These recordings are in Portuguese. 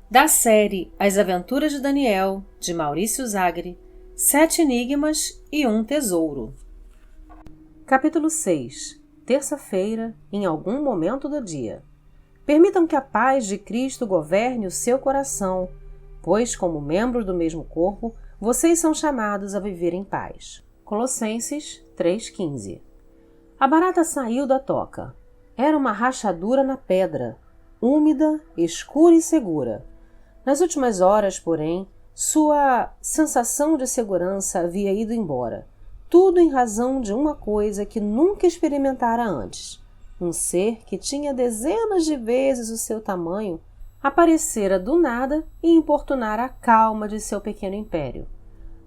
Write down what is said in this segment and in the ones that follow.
Da série As Aventuras de Daniel, de Maurício Zagre, 7 Enigmas e um Tesouro. Capítulo 6. Terça-feira, em algum momento do dia. Permitam que a paz de Cristo governe o seu coração, pois, como membros do mesmo corpo, vocês são chamados a viver em paz. Colossenses 3,15. A barata saiu da toca. Era uma rachadura na pedra, úmida, escura e segura. Nas últimas horas, porém, sua sensação de segurança havia ido embora. Tudo em razão de uma coisa que nunca experimentara antes. Um ser que tinha dezenas de vezes o seu tamanho aparecera do nada e importunara a calma de seu pequeno império.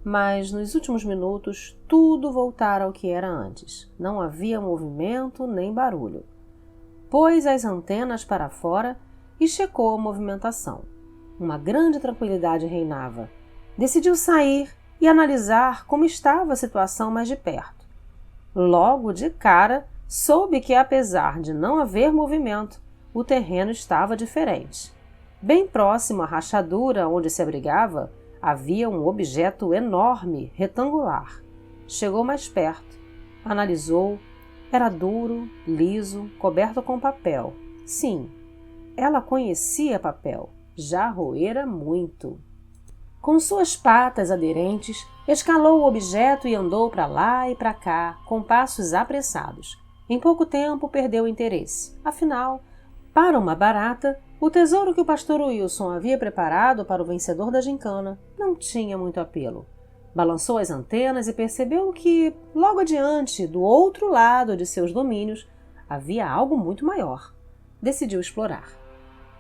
Mas, nos últimos minutos, tudo voltara ao que era antes. Não havia movimento nem barulho. Pôs as antenas para fora e checou a movimentação. Uma grande tranquilidade reinava. Decidiu sair e analisar como estava a situação mais de perto. Logo de cara, soube que, apesar de não haver movimento, o terreno estava diferente. Bem próximo à rachadura onde se abrigava, havia um objeto enorme, retangular. Chegou mais perto. Analisou. Era duro, liso, coberto com papel. Sim, ela conhecia papel. Já roera muito. Com suas patas aderentes, escalou o objeto e andou para lá e para cá, com passos apressados. Em pouco tempo perdeu o interesse. Afinal, para uma barata, o tesouro que o pastor Wilson havia preparado para o vencedor da gincana não tinha muito apelo. Balançou as antenas e percebeu que, logo adiante, do outro lado de seus domínios, havia algo muito maior. Decidiu explorar.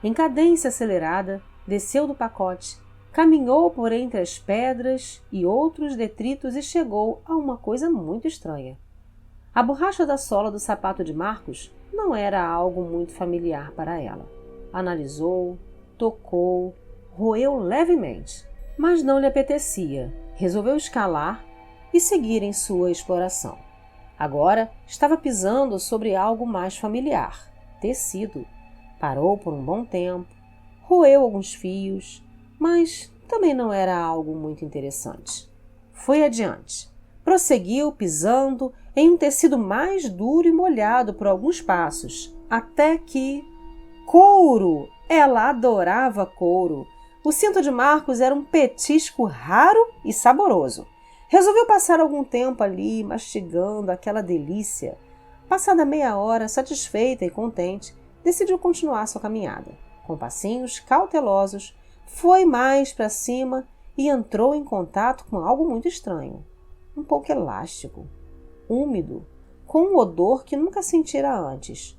Em cadência acelerada, desceu do pacote, caminhou por entre as pedras e outros detritos e chegou a uma coisa muito estranha. A borracha da sola do sapato de Marcos não era algo muito familiar para ela. Analisou, tocou, roeu levemente, mas não lhe apetecia. Resolveu escalar e seguir em sua exploração. Agora estava pisando sobre algo mais familiar, tecido. Parou por um bom tempo, roeu alguns fios, mas também não era algo muito interessante. Foi adiante. Prosseguiu pisando em um tecido mais duro e molhado por alguns passos, até que... Couro! Ela adorava couro. O cinto de Marcos era um petisco raro e saboroso. Resolveu passar algum tempo ali, mastigando aquela delícia. Passada meia hora, satisfeita e contente, decidiu continuar sua caminhada. Com passinhos cautelosos, foi mais para cima e entrou em contato com algo muito estranho. Um pouco elástico, úmido, com um odor que nunca sentira antes.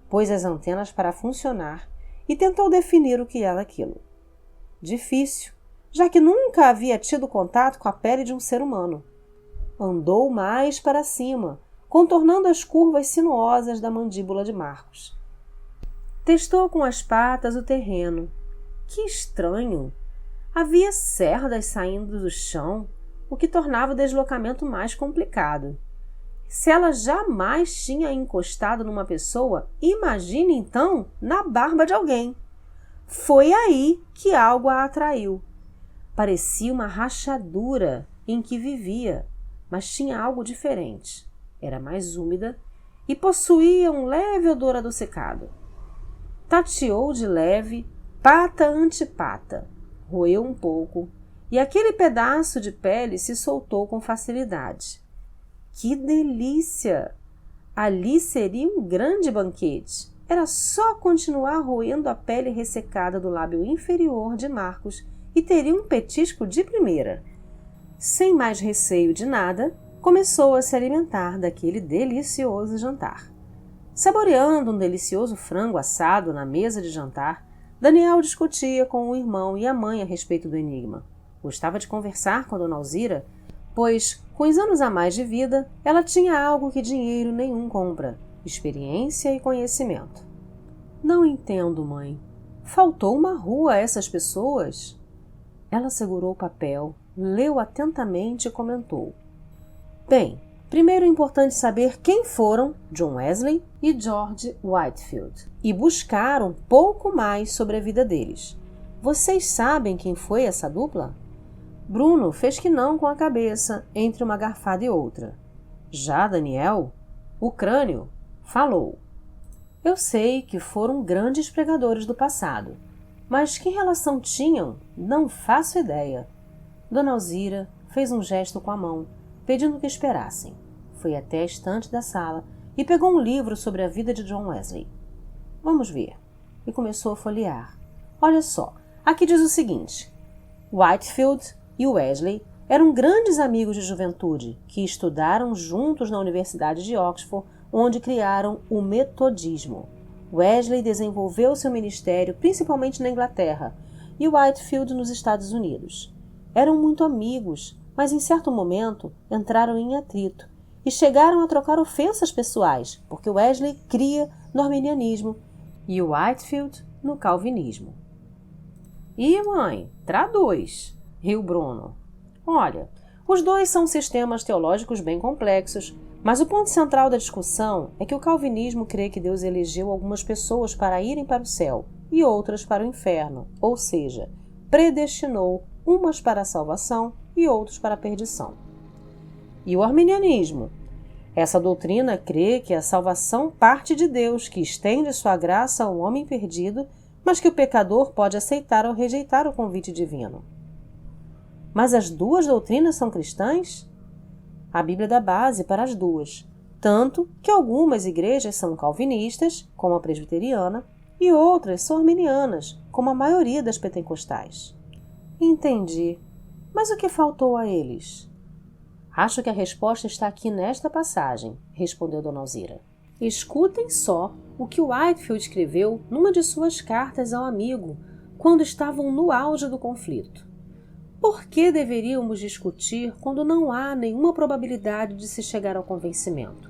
Pôs as antenas para funcionar e tentou definir o que era aquilo. Difícil, já que nunca havia tido contato com a pele de um ser humano. Andou mais para cima, contornando as curvas sinuosas da mandíbula de Marcos. Testou com as patas o terreno. Que estranho! Havia cerdas saindo do chão, o que tornava o deslocamento mais complicado. Se ela jamais tinha encostado numa pessoa, imagine então na barba de alguém. Foi aí que algo a atraiu. Parecia uma rachadura em que vivia, mas tinha algo diferente. Era mais úmida e possuía um leve odor adocicado. Tateou de leve, pata ante pata, roeu um pouco e aquele pedaço de pele se soltou com facilidade. Que delícia! Ali seria um grande banquete. Era só continuar roendo a pele ressecada do lábio inferior de Marcos e teria um petisco de primeira. Sem mais receio de nada, começou a se alimentar daquele delicioso jantar. Saboreando um delicioso frango assado na mesa de jantar, Daniel discutia com o irmão e a mãe a respeito do enigma. Gostava de conversar com a dona Alzira, pois, com os anos a mais de vida, ela tinha algo que dinheiro nenhum compra: experiência e conhecimento. Não entendo, mãe. Faltou uma rua a essas pessoas? Ela segurou o papel, leu atentamente e comentou. Bem, primeiro é importante saber quem foram John Wesley e George Whitefield e buscar um pouco mais sobre a vida deles. vocês sabem quem foi essa dupla? Bruno fez que não com a cabeça, entre uma garfada e outra. Já Daniel, o crânio, falou. Eu sei que foram grandes pregadores do passado, mas que relação tinham, não faço ideia. Dona Alzira fez um gesto com a mão, pedindo que esperassem. Foi até a estante da sala e pegou um livro sobre a vida de John Wesley. Vamos ver. E começou a folhear. Olha só, aqui diz o seguinte. Whitefield e Wesley eram grandes amigos de juventude que estudaram juntos na Universidade de Oxford, onde criaram o metodismo. Wesley desenvolveu seu ministério principalmente na Inglaterra e Whitefield nos Estados Unidos. Eram muito amigos, mas em certo momento entraram em atrito e chegaram a trocar ofensas pessoais, porque Wesley cria no arminianismo e Whitefield no calvinismo. E mãe, traduz, riu Bruno. Olha, os dois são sistemas teológicos bem complexos, mas o ponto central da discussão é que o calvinismo crê que Deus elegeu algumas pessoas para irem para o céu e outras para o inferno, ou seja, predestinou umas para a salvação e outros para a perdição. E o arminianismo? Essa doutrina crê que a salvação parte de Deus, que estende sua graça ao homem perdido, mas que o pecador pode aceitar ou rejeitar o convite divino. Mas as duas doutrinas são cristãs? A Bíblia dá base para as duas, tanto que algumas igrejas são calvinistas, como a presbiteriana, e outras são arminianas, como a maioria das pentecostais. Entendi. Mas o que faltou a eles? Acho que a resposta está aqui nesta passagem, respondeu Dona Alzira. Escutem só o que Whitefield escreveu numa de suas cartas ao amigo, quando estavam no auge do conflito. Por que deveríamos discutir quando não há nenhuma probabilidade de se chegar ao convencimento?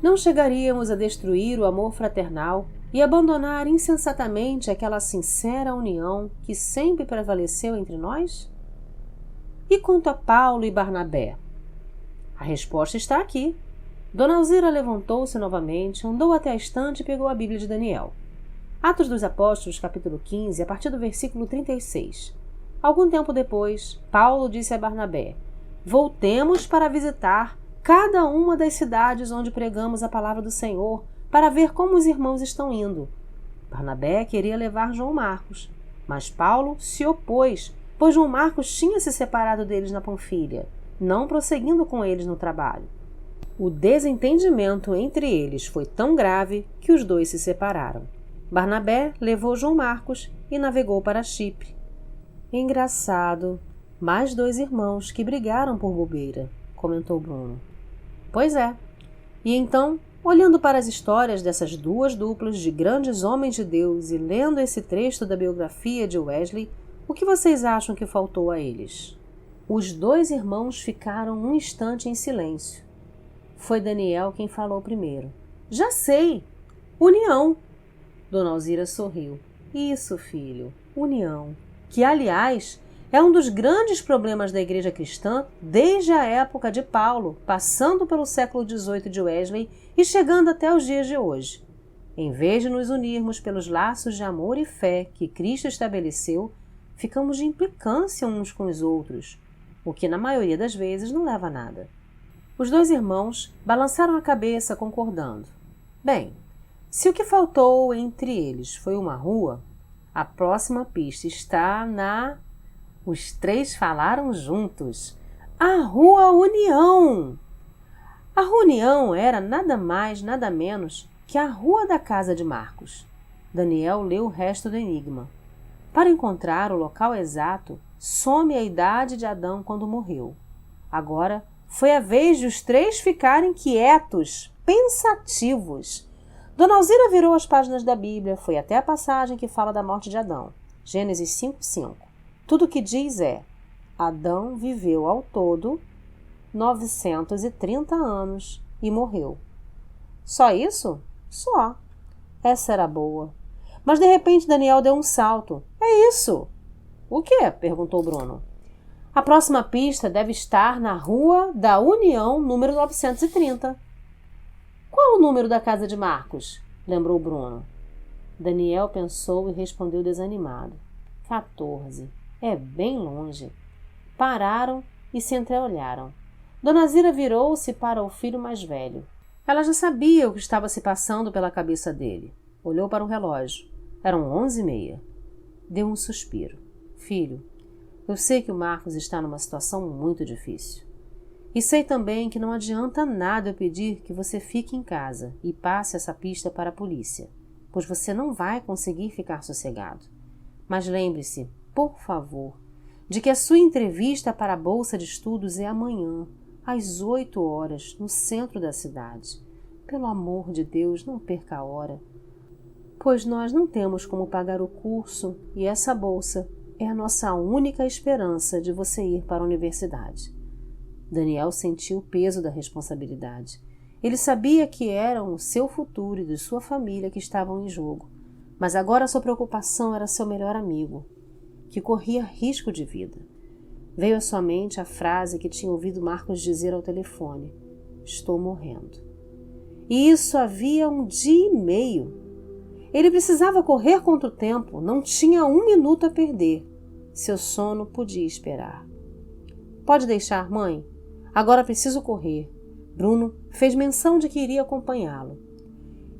Não chegaríamos a destruir o amor fraternal e abandonar insensatamente aquela sincera união que sempre prevaleceu entre nós? E quanto a Paulo e Barnabé? A resposta está aqui. Dona Alzira levantou-se novamente, andou até a estante e pegou a Bíblia de Daniel. Atos dos Apóstolos, capítulo 15, a partir do versículo 36. Algum tempo depois, Paulo disse a Barnabé: voltemos para visitar cada uma das cidades onde pregamos a palavra do Senhor, para ver como os irmãos estão indo. Barnabé queria levar João Marcos, mas Paulo se opôs, pois João Marcos tinha se separado deles na Panfilha, não prosseguindo com eles no trabalho. O desentendimento entre eles foi tão grave que os dois se separaram. Barnabé levou João Marcos e navegou para Chipre. Engraçado, mais dois irmãos que brigaram por bobeira, comentou Bruno. Pois é. E então, olhando para as histórias dessas duas duplas de grandes homens de Deus e lendo esse trecho da biografia de Wesley, o que vocês acham que faltou a eles? Os dois irmãos ficaram um instante em silêncio. Foi Daniel quem falou primeiro. Já sei! União! Dona Alzira sorriu. Isso, filho, união. Que, aliás, é um dos grandes problemas da igreja cristã desde a época de Paulo, passando pelo século XVIII de Wesley e chegando até os dias de hoje. Em vez de nos unirmos pelos laços de amor e fé que Cristo estabeleceu, ficamos de implicância uns com os outros, o que na maioria das vezes não leva a nada. Os dois irmãos balançaram a cabeça concordando. Bem, se o que faltou entre eles foi uma rua, a próxima pista está na... Os três falaram juntos. A Rua União! A Rua União era nada mais, nada menos que a Rua da Casa de Marcos. Daniel leu o resto do enigma. Para encontrar o local exato, some a idade de Adão quando morreu. Agora foi a vez de os três ficarem quietos, pensativos. Dona Alzira virou as páginas da Bíblia, foi até a passagem que fala da morte de Adão. Gênesis 5:5. Tudo o que diz é: Adão viveu ao todo 930 anos e morreu. Só isso? Só. Essa era boa. Mas de repente Daniel deu um salto. É isso! O quê? Perguntou Bruno. A próxima pista deve estar na Rua da União, número 930. Qual o número da casa de Marcos? Lembrou Bruno. Daniel pensou e respondeu desanimado. 14. É bem longe. Pararam e se entreolharam. Dona Zira virou-se para o filho mais velho. Ela já sabia o que estava se passando pela cabeça dele. Olhou para o relógio. Eram 11h30. Deu um suspiro. Filho, eu sei que o Marcos está numa situação muito difícil. E sei também que não adianta nada eu pedir que você fique em casa e passe essa pista para a polícia, pois você não vai conseguir ficar sossegado. Mas lembre-se, por favor, de que a sua entrevista para a Bolsa de Estudos é amanhã, às 8h, no centro da cidade. Pelo amor de Deus, não perca a hora, pois nós não temos como pagar o curso e essa bolsa é a nossa única esperança de você ir para a universidade. Daniel sentiu o peso da responsabilidade. Ele sabia que eram o seu futuro e de sua família que estavam em jogo, mas agora sua preocupação era seu melhor amigo, que corria risco de vida. Veio à sua mente a frase que tinha ouvido Marcos dizer ao telefone: estou morrendo. E isso havia 1 dia e meio. Ele precisava correr contra o tempo, não tinha 1 minuto a perder. Seu sono podia esperar. Pode deixar, mãe. Agora preciso correr. Bruno fez menção de que iria acompanhá-lo.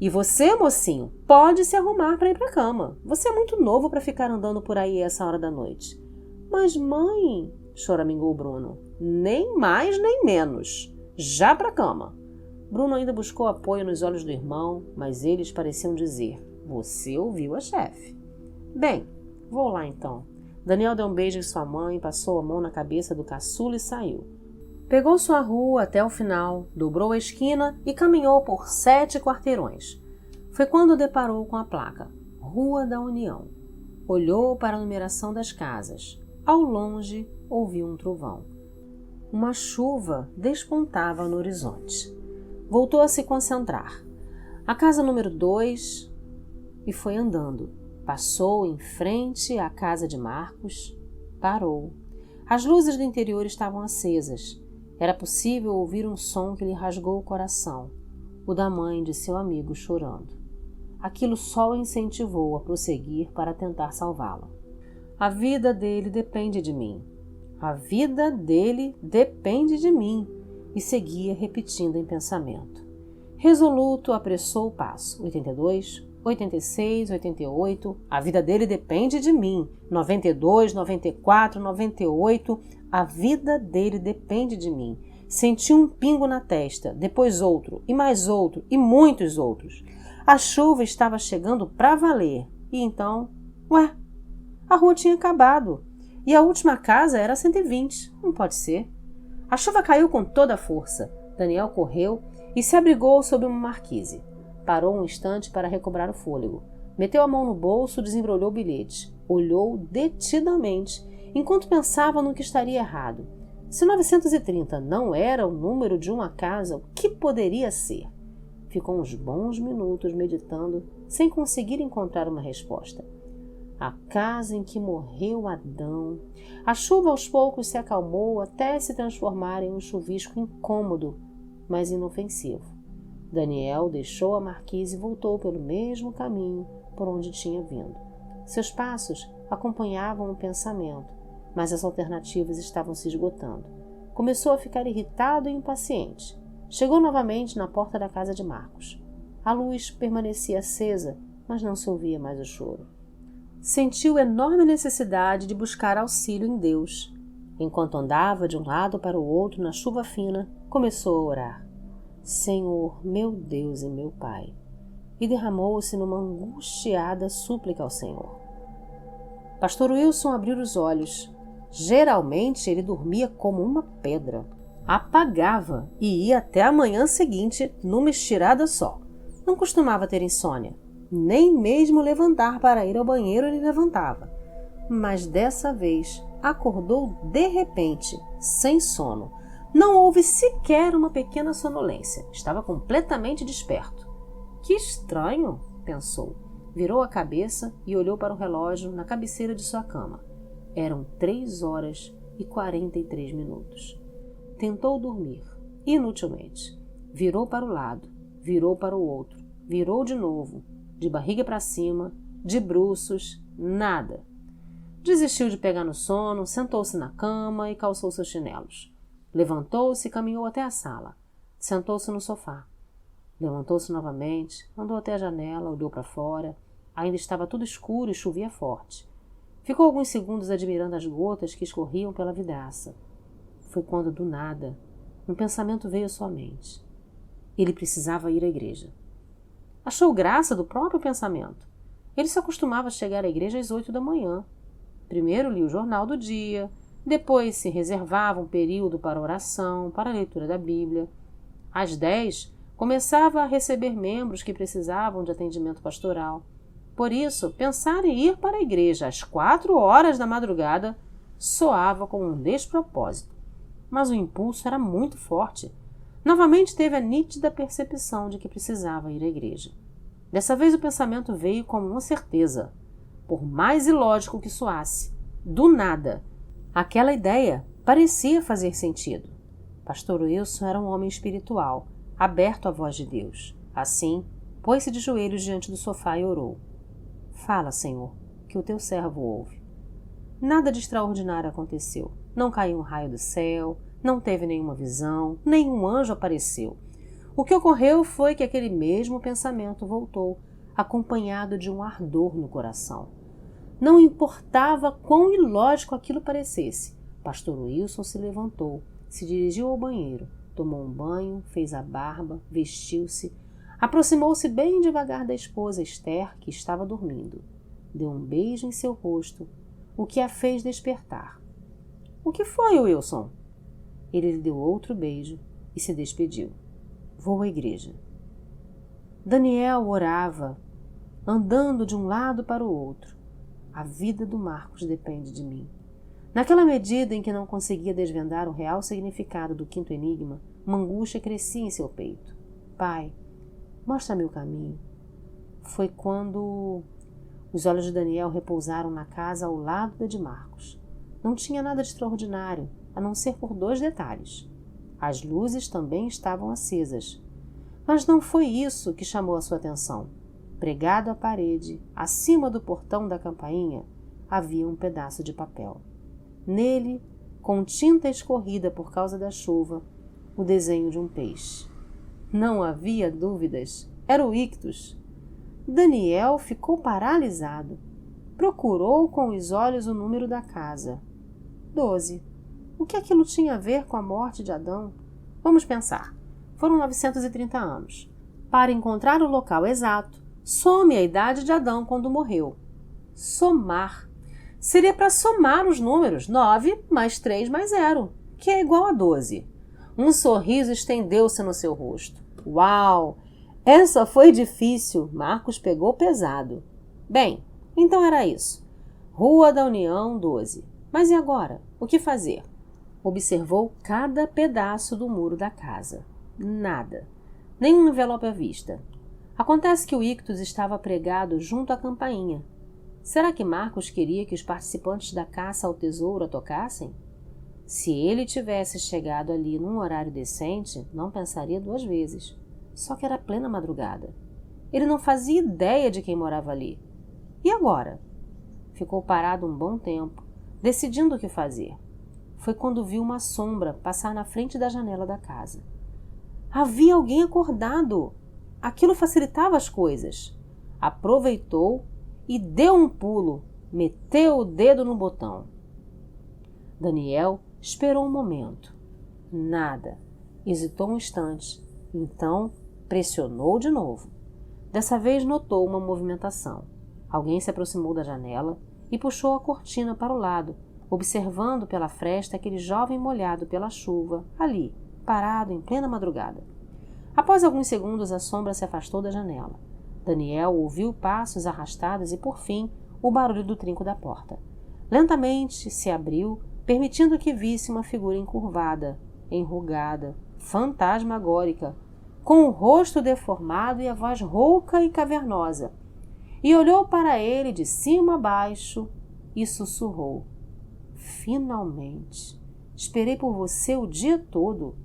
E você, mocinho, pode se arrumar para ir para a cama. Você é muito novo para ficar andando por aí essa hora da noite. Mas, mãe, choramingou Bruno, nem mais nem menos. Já para a cama. Bruno ainda buscou apoio nos olhos do irmão, mas eles pareciam dizer: você ouviu a chefe. Bem, vou lá então. Daniel deu um beijo em sua mãe, passou a mão na cabeça do caçula e saiu. Pegou sua rua até o final, dobrou a esquina e caminhou por 7 quarteirões. Foi quando deparou com a placa Rua da União. Olhou para a numeração das casas. Ao longe, ouviu um trovão. Uma chuva despontava no horizonte. Voltou a se concentrar. A casa número 2 e foi andando. Passou em frente à casa de Marcos. Parou. As luzes do interior estavam acesas. Era possível ouvir um som que lhe rasgou o coração, o da mãe de seu amigo chorando. Aquilo só o incentivou a prosseguir para tentar salvá-la. A vida dele depende de mim. A vida dele depende de mim. E seguia repetindo em pensamento. Resoluto, apressou o passo. 82, 86, 88. A vida dele depende de mim. 92, 94, 98. A vida dele depende de mim. Senti um pingo na testa, depois outro, e mais outro, e muitos outros. A chuva estava chegando para valer. E então, a rua tinha acabado. E a última casa era 120. Não pode ser. A chuva caiu com toda a força. Daniel correu e se abrigou sob uma marquise. Parou um instante para recobrar o fôlego. Meteu a mão no bolso, desembrulhou o bilhete. Olhou detidamente, enquanto pensava no que estaria errado. Se 930 não era o número de uma casa, o que poderia ser? Ficou uns bons minutos meditando, sem conseguir encontrar uma resposta. A casa em que morreu Adão. A chuva aos poucos se acalmou até se transformar em um chuvisco incômodo, mas inofensivo. Daniel deixou a marquise e voltou pelo mesmo caminho por onde tinha vindo. Seus passos acompanhavam o pensamento, mas as alternativas estavam se esgotando. Começou a ficar irritado e impaciente. Chegou novamente na porta da casa de Marcos. A luz permanecia acesa, mas não se ouvia mais o choro. Sentiu enorme necessidade de buscar auxílio em Deus. Enquanto andava de um lado para o outro na chuva fina, começou a orar. Senhor, meu Deus e meu Pai. E derramou-se numa angustiada súplica ao Senhor. Pastor Wilson abriu os olhos. Geralmente ele dormia como uma pedra. Apagava e ia até a manhã seguinte numa estirada só. Não costumava ter insônia. Nem mesmo levantar para ir ao banheiro ele levantava. Mas dessa vez acordou de repente, sem sono. Não houve sequer uma pequena sonolência. Estava completamente desperto. Que estranho, pensou. Virou a cabeça e olhou para o relógio na cabeceira de sua cama. Eram 3h43. Tentou dormir, inutilmente. Virou para o lado, virou para o outro, virou de novo. De barriga para cima, de bruços, nada. Desistiu de pegar no sono, sentou-se na cama e calçou seus chinelos. Levantou-se e caminhou até a sala. Sentou-se no sofá. Levantou-se novamente, andou até a janela, olhou para fora. Ainda estava tudo escuro e chovia forte. Ficou alguns segundos admirando as gotas que escorriam pela vidraça. Foi quando, do nada, um pensamento veio à sua mente. Ele precisava ir à igreja. Achou graça do próprio pensamento. Ele se acostumava a chegar à igreja às 8 da manhã. Primeiro lia o jornal do dia, depois se reservava um período para oração, para a leitura da Bíblia. Às 10, começava a receber membros que precisavam de atendimento pastoral. Por isso, pensar em ir para a igreja às 4 horas da madrugada soava como um despropósito. Mas o impulso era muito forte. Novamente teve a nítida percepção de que precisava ir à igreja. Dessa vez o pensamento veio como uma certeza. Por mais ilógico que soasse, do nada, aquela ideia parecia fazer sentido. Pastor Wilson era um homem espiritual, aberto à voz de Deus. Assim, pôs-se de joelhos diante do sofá e orou. Fala, Senhor, que o teu servo ouve. Nada de extraordinário aconteceu. Não caiu um raio do céu, não teve nenhuma visão, nenhum anjo apareceu. O que ocorreu foi que aquele mesmo pensamento voltou, acompanhado de um ardor no coração. Não importava quão ilógico aquilo parecesse. Pastor Wilson se levantou, se dirigiu ao banheiro, tomou um banho, fez a barba, vestiu-se, aproximou-se bem devagar da esposa Esther, que estava dormindo. Deu um beijo em seu rosto, o que a fez despertar. — O que foi, Wilson? Ele lhe deu outro beijo e se despediu. — Vou à igreja. Daniel orava, andando de um lado para o outro. A vida do Marcos depende de mim. Naquela medida em que não conseguia desvendar o real significado do quinto enigma, uma angústia crescia em seu peito. Pai, mostra-me o caminho. Foi quando os olhos de Daniel repousaram na casa ao lado da de Marcos. Não tinha nada de extraordinário, a não ser por 2 detalhes. As luzes também estavam acesas. Mas não foi isso que chamou a sua atenção. Pregado à parede, acima do portão da campainha, havia um pedaço de papel. Nele, com tinta escorrida por causa da chuva, o desenho de um peixe. Não havia dúvidas, era o ictus. Daniel ficou paralisado. Procurou com os olhos o número da casa. 12. O que aquilo tinha a ver com a morte de Adão? Vamos pensar. Foram 930 anos. Para encontrar o local exato, some a idade de Adão quando morreu. Somar. Seria para somar os números 9 mais 3 mais 0, que é igual a 12. Um sorriso estendeu-se no seu rosto. Uau! Essa foi difícil. Marcos pegou pesado. Bem, então era isso. Rua da União 12. Mas e agora? O que fazer? Observou cada pedaço do muro da casa. Nada. Nenhum envelope à vista. Acontece que o ictus estava pregado junto à campainha. Será que Marcos queria que os participantes da caça ao tesouro a tocassem? Se ele tivesse chegado ali num horário decente, não pensaria 2 vezes. Só que era plena madrugada. Ele não fazia ideia de quem morava ali. E agora? Ficou parado um bom tempo, decidindo o que fazer. Foi quando viu uma sombra passar na frente da janela da casa. Havia alguém acordado. Aquilo facilitava as coisas. Aproveitou e deu um pulo, meteu o dedo no botão. Daniel esperou um momento. Nada. Hesitou um instante. Então, pressionou de novo. Dessa vez notou uma movimentação. Alguém se aproximou da janela e puxou a cortina para o lado, observando pela fresta aquele jovem molhado pela chuva, ali, parado em plena madrugada. Após alguns segundos, a sombra se afastou da janela. Daniel ouviu passos arrastados e, por fim, o barulho do trinco da porta. Lentamente se abriu, permitindo que visse uma figura encurvada, enrugada, fantasmagórica, com o rosto deformado e a voz rouca e cavernosa, e olhou para ele de cima a baixo e sussurrou: Finalmente! Esperei por você o dia todo.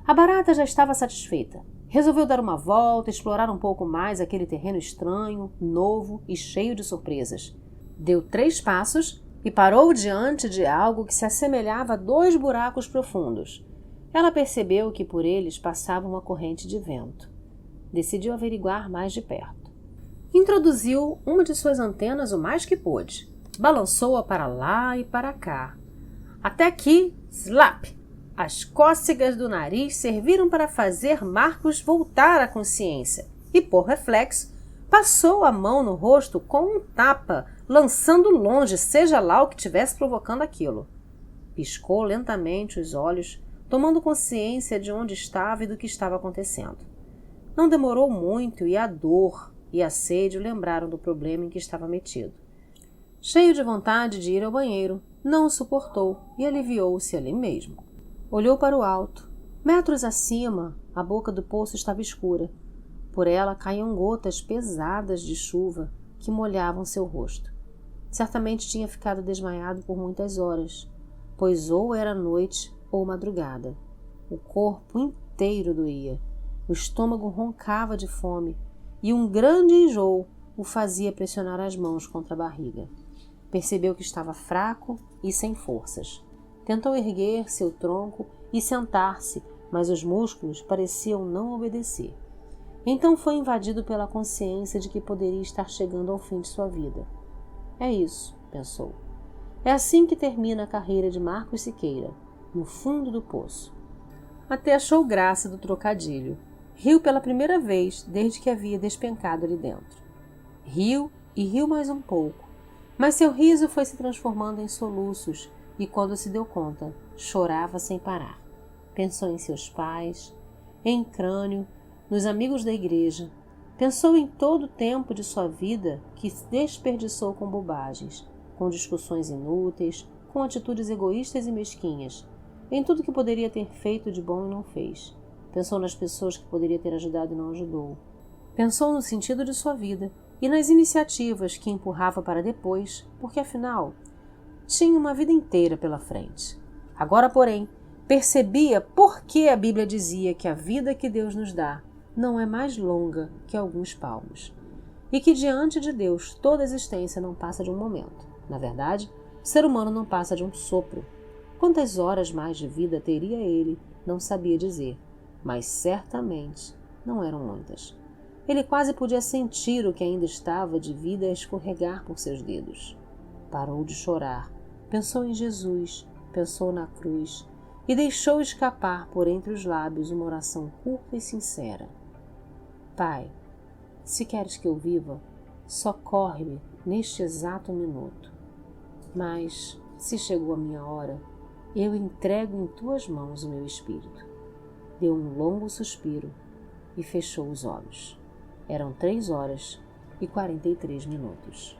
A barata já estava satisfeita. Resolveu dar uma volta, explorar um pouco mais aquele terreno estranho, novo e cheio de surpresas. Deu 3 passos e parou diante de algo que se assemelhava a 2 buracos profundos. Ela percebeu que por eles passava uma corrente de vento. Decidiu averiguar mais de perto. Introduziu uma de suas antenas o mais que pôde. Balançou-a para lá e para cá. Até que, slap! As cócegas do nariz serviram para fazer Marcos voltar à consciência e, por reflexo, passou a mão no rosto com um tapa, lançando longe seja lá o que tivesse provocando aquilo. Piscou lentamente os olhos, tomando consciência de onde estava e do que estava acontecendo. Não demorou muito e a dor e a sede o lembraram do problema em que estava metido. Cheio de vontade de ir ao banheiro, não o suportou e aliviou-se ali mesmo. Olhou para o alto. Metros acima, a boca do poço estava escura. Por ela caíam gotas pesadas de chuva que molhavam seu rosto. Certamente tinha ficado desmaiado por muitas horas, pois ou era noite ou madrugada. O corpo inteiro doía, o estômago roncava de fome e um grande enjoo o fazia pressionar as mãos contra a barriga. Percebeu que estava fraco e sem forças. Tentou erguer seu tronco e sentar-se, mas os músculos pareciam não obedecer. Então foi invadido pela consciência de que poderia estar chegando ao fim de sua vida. É isso, pensou. É assim que termina a carreira de Marcos Siqueira, no fundo do poço. Até achou graça do trocadilho. Riu pela primeira vez desde que havia despencado ali dentro. Riu e riu mais um pouco, mas seu riso foi se transformando em soluços e, quando se deu conta, chorava sem parar. Pensou em seus pais, em Crânio, nos amigos da igreja. Pensou em todo o tempo de sua vida que desperdiçou com bobagens, com discussões inúteis, com atitudes egoístas e mesquinhas, em tudo que poderia ter feito de bom e não fez. Pensou nas pessoas que poderia ter ajudado e não ajudou. Pensou no sentido de sua vida e nas iniciativas que empurrava para depois, porque afinal tinha uma vida inteira pela frente. Agora, porém, percebia por que a Bíblia dizia que a vida que Deus nos dá não é mais longa que alguns palmos, e que diante de Deus toda existência não passa de um momento. Na verdade, o ser humano não passa de um sopro. Quantas horas mais de vida teria ele, não sabia dizer, mas certamente não eram muitas. Ele quase podia sentir o que ainda estava de vida a escorregar por seus dedos. Parou de chorar, pensou em Jesus, pensou na cruz e deixou escapar por entre os lábios uma oração curta e sincera. Pai, se queres que eu viva, socorre-me neste exato minuto. Mas, se chegou a minha hora, eu entrego em tuas mãos o meu espírito. Deu um longo suspiro e fechou os olhos. Eram 3 horas e 43 minutos.